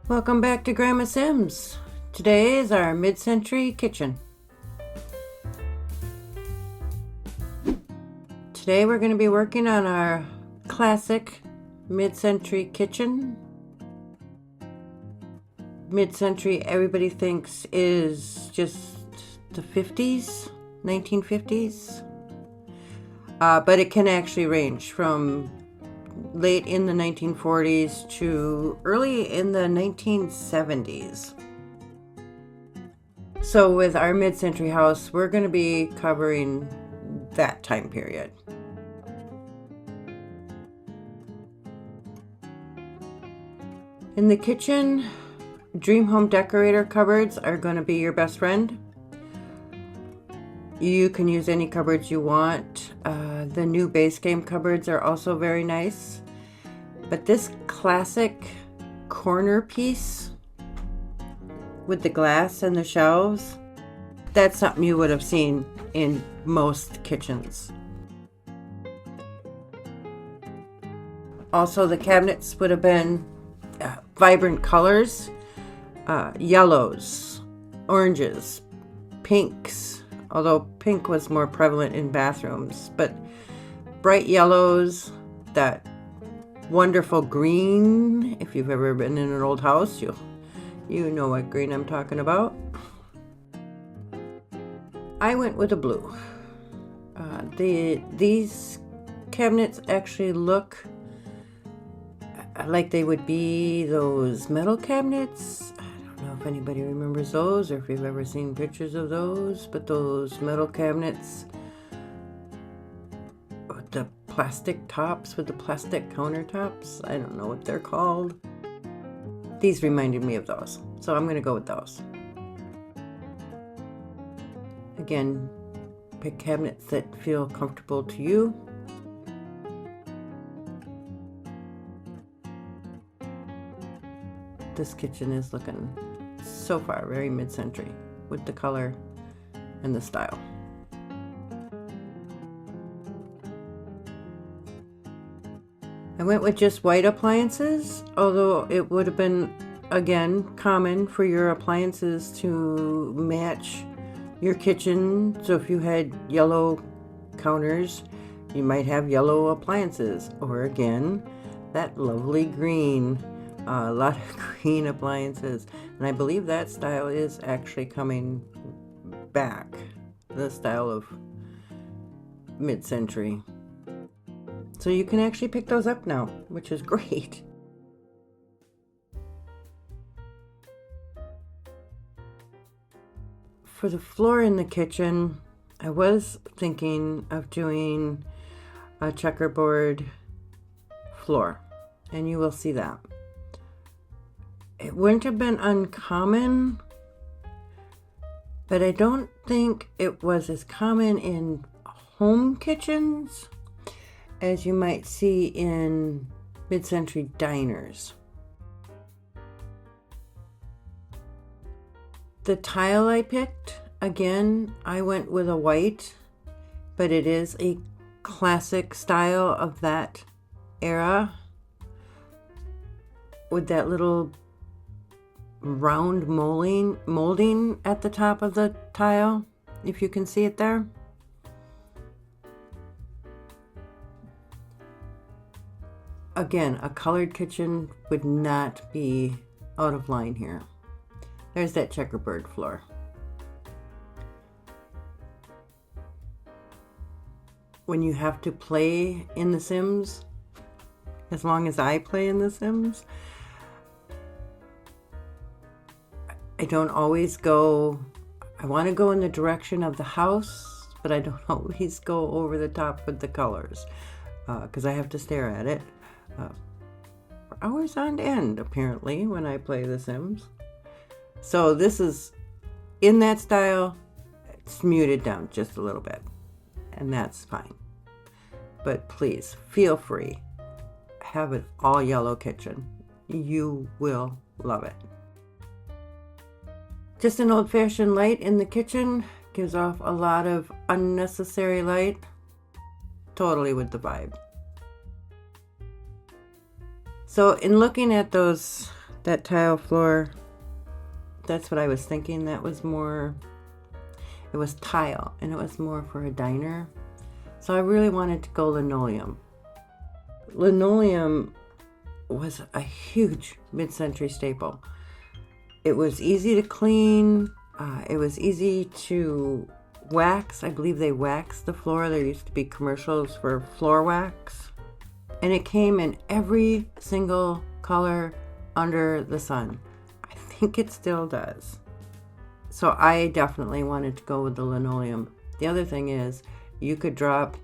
Welcome back to GrandmaSims. Today is our mid-century kitchen. Today we're going to be working on our classic mid-century kitchen. Mid-century, everybody thinks, is just the 50s, 1950s. But it can actually range from late in the 1940s to early in the 1970s. So with our mid-century house, we're going to be covering that time period. In the kitchen, Dream Home Decorator cupboards are going to be your best friend. You can use any cupboards you want. The new base game cupboards are also very nice. But this classic corner piece with the glass and the shelves, that's something you would have seen in most kitchens. Also, the cabinets would have been vibrant colors, yellows, oranges, pinks, although pink was more prevalent in bathrooms, but bright yellows, that wonderful green. If you've ever been in an old house, you know what green I'm talking about. I went with a blue. These cabinets actually look like they would be those metal cabinets. I don't know if anybody remembers those or if you've ever seen pictures of those, but those metal cabinets with the plastic tops, with the plastic countertops, I don't know what they're called. These reminded me of those, so I'm going to go with those. Again, pick cabinets that feel comfortable to you. This kitchen is looking so far very mid-century with the color and the style. I went with just white appliances, although it would have been, again, common for your appliances to match your kitchen. So if you had yellow counters, you might have yellow appliances, or again, that lovely green. A lot of green appliances, and I believe that style is actually coming back, the style of mid-century. So you can actually pick those up now, which is great. For the floor in the kitchen, I was thinking of doing a checkerboard floor, and you will see that. It wouldn't have been uncommon, but I don't think it was as common in home kitchens as you might see in mid-century diners. The tile I picked, again, I went with a white, but it is a classic style of that era with that little round molding at the top of the tile, if you can see it there. Again, a colored kitchen would not be out of line here. There's that checkerboard floor. When you have to play in The Sims, as long as I play in The Sims, I don't always go, I want to go in the direction of the house, but I don't always go over the top with the colors because I have to stare at it for hours on end, apparently, when I play The Sims. So this is in that style. It's muted down just a little bit, and that's fine. But please, feel free. Have an all yellow kitchen. You will love it. Just an old-fashioned light in the kitchen gives off a lot of unnecessary light. Totally with the vibe. So in looking at those That tile floor, that's what I was thinking. That was more, it was tile and it was more for a diner. So I really wanted to go linoleum. Linoleum was a huge mid-century staple. It was easy to clean. It was easy to wax. I believe they waxed the floor. There used to be commercials for floor wax. And it came in every single color under the sun. I think it still does. So I definitely wanted to go with the linoleum. The other thing is, you could drop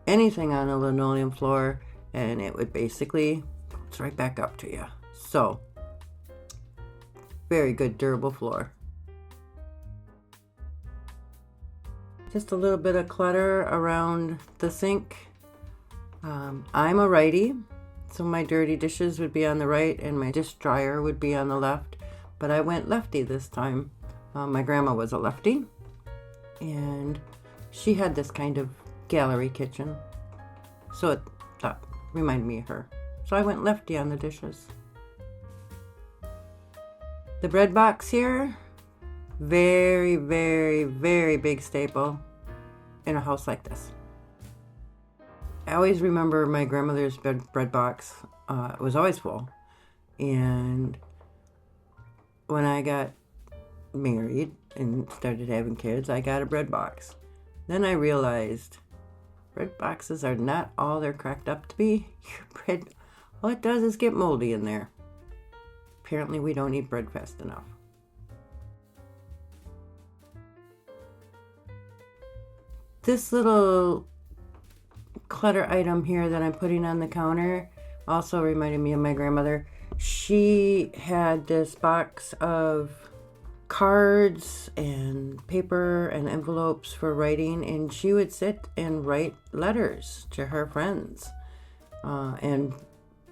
anything on a linoleum floor and it would basically bounce right back up to you. So, very good durable floor. Just a little bit of clutter around the sink. I'm a righty, so my dirty dishes would be on the right and my dish dryer would be on the left, but I went lefty this time. My grandma was a lefty, and she had this kind of gallery kitchen, so that reminded me of her. So I went lefty on the dishes. The bread box here, very, very, very big staple in a house like this. I always remember my grandmother's bread box. It was always full. And when I got married and started having kids, I got a bread box. Then I realized bread boxes are not all they're cracked up to be. Your bread, all it does is get moldy in there. Apparently we don't eat bread fast enough. This little clutter item here that I'm putting on the counter also reminded me of my grandmother. She had this box of cards and paper and envelopes for writing, and she would sit and write letters to her friends, and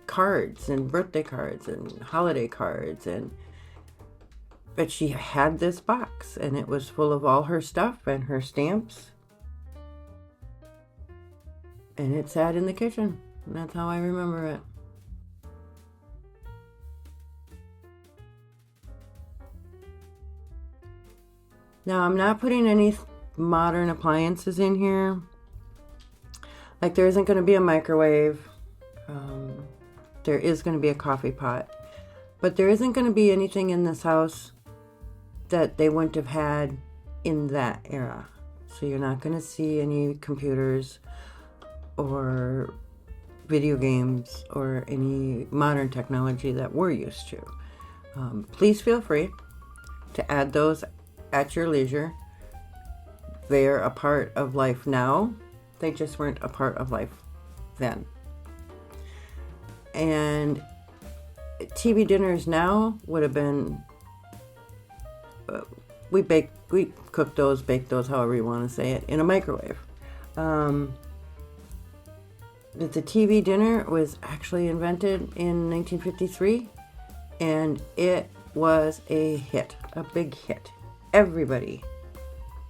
cards and birthday cards and holiday cards, but she had this box and it was full of all her stuff and her stamps, and it sat in the kitchen, and that's how I remember it. Now, I'm not putting any modern appliances in here. Like, there isn't going to be a microwave. There is going to be a coffee pot. But there isn't going to be anything in this house that they wouldn't have had in that era. So you're not going to see any computers or video games or any modern technology that we're used to. Please feel free to add those at your leisure. They're a part of life now. They just weren't a part of life then. And TV dinners now would have been, we cook those, bake those, however you want to say it, in a microwave. But the TV dinner was actually invented in 1953, and it was a hit, a big hit. Everybody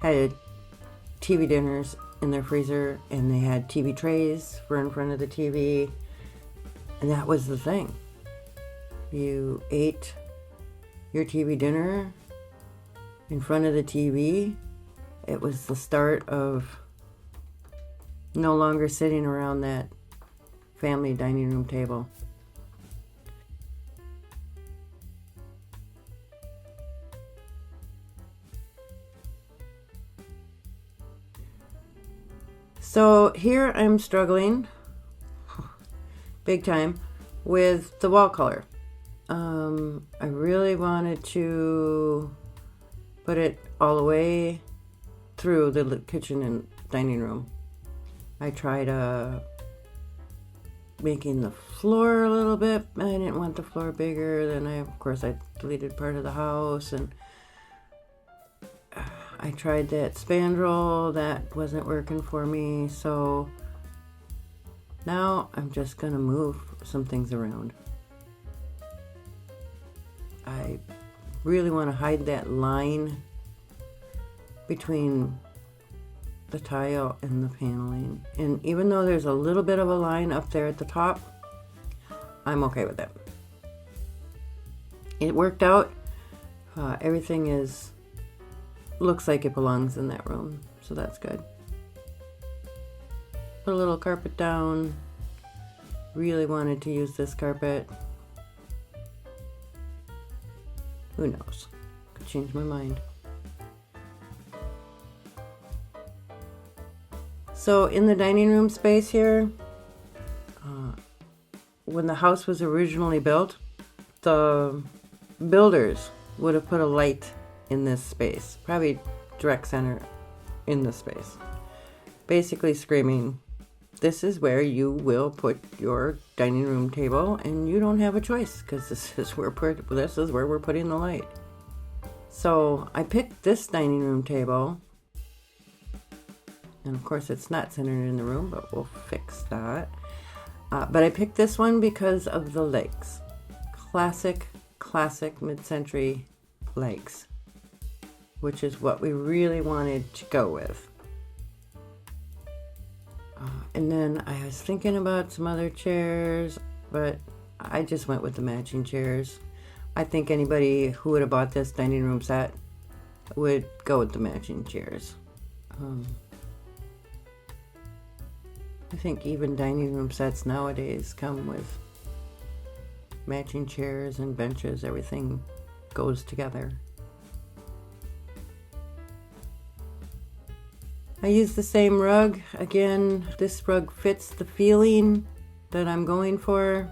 had TV dinners in their freezer, and they had TV trays for in front of the TV, and that was the thing. You ate your TV dinner in front of the TV. It was the start of no longer sitting around that family dining room table. So here I'm struggling big time with the wall color. I really wanted to put it all the way through the kitchen and dining room. I tried making the floor a little bit. I didn't want the floor bigger. Then of course I deleted part of the house, and I tried that spandrel. That wasn't working for me. So now I'm just gonna move some things around. I really want to hide that line between the tile and the paneling. And even though there's a little bit of a line up there at the top, I'm okay with it. it worked out. Everything looks like it belongs in that room, so that's good. Put a little carpet down. Really wanted to use this carpet. Who knows? Could change my mind. So in the dining room space here, when the house was originally built, the builders would have put a light in this space, probably direct center in the space, basically screaming, this is where you will put your dining room table, and you don't have a choice because this is where we're putting the light. So I picked this dining room table, and of course it's not centered in the room, but we'll fix that. But I picked this one because of the legs. Classic mid-century legs, which is what we really wanted to go with. And then I was thinking about some other chairs, but I just went with the matching chairs. I think anybody who would have bought this dining room set would go with the matching chairs. I think even dining room sets nowadays come with matching chairs and benches. Everything goes together. I use the same rug. Again, this rug fits the feeling that I'm going for,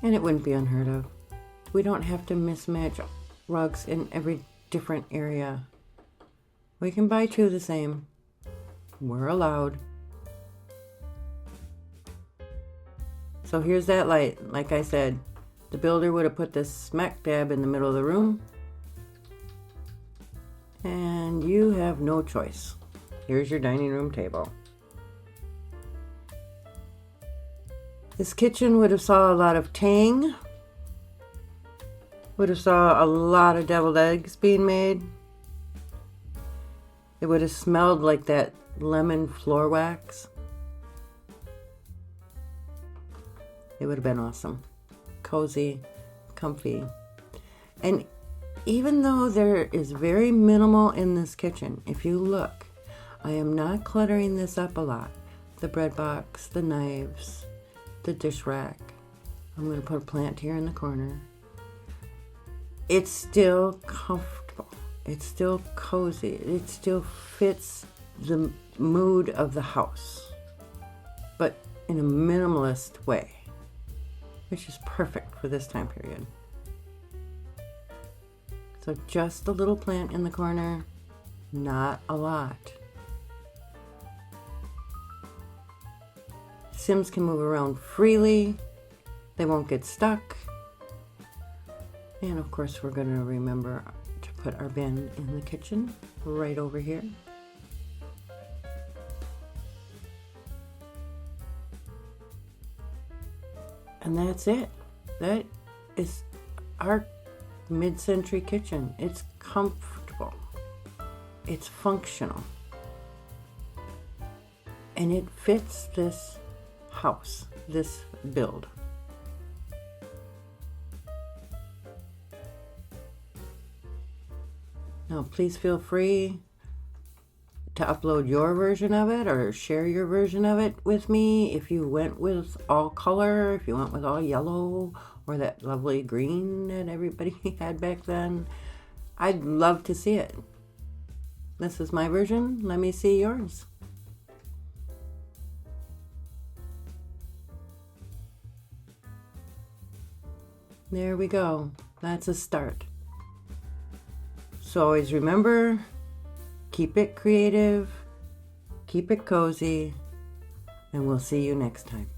and it wouldn't be unheard of. We don't have to mismatch rugs in every different area. We can buy two the same. We're allowed. So here's that light. Like I said, the builder would have put this smack dab in the middle of the room, and you have no choice. Here's your dining room table. This kitchen would have saw a lot of tang, would have saw a lot of deviled eggs being made. It would have smelled like that lemon floor wax. It would have been awesome. Cozy, comfy. And even though there is very minimal in this kitchen, if you look, I am not cluttering this up a lot. The bread box, the knives, the dish rack. I'm going to put a plant here in the corner. It's still comfortable. It's still cozy. It still fits the mood of the house, but in a minimalist way, which is perfect for this time period. So just a little plant in the corner, not a lot. Sims can move around freely. They won't get stuck. And of course, we're going to remember to put our bin in the kitchen right over here. And that's it. That is our mid-century kitchen. It's comfortable. It's functional. And it fits this house, this build. Now, please feel free to upload your version of it or share your version of it with me. If you went with all color, if you went with all yellow, or that lovely green that everybody had back then, I'd love to see it. This is my version. Let me see yours. There we go. That's a start. So always remember, keep it creative, keep it cozy, and we'll see you next time.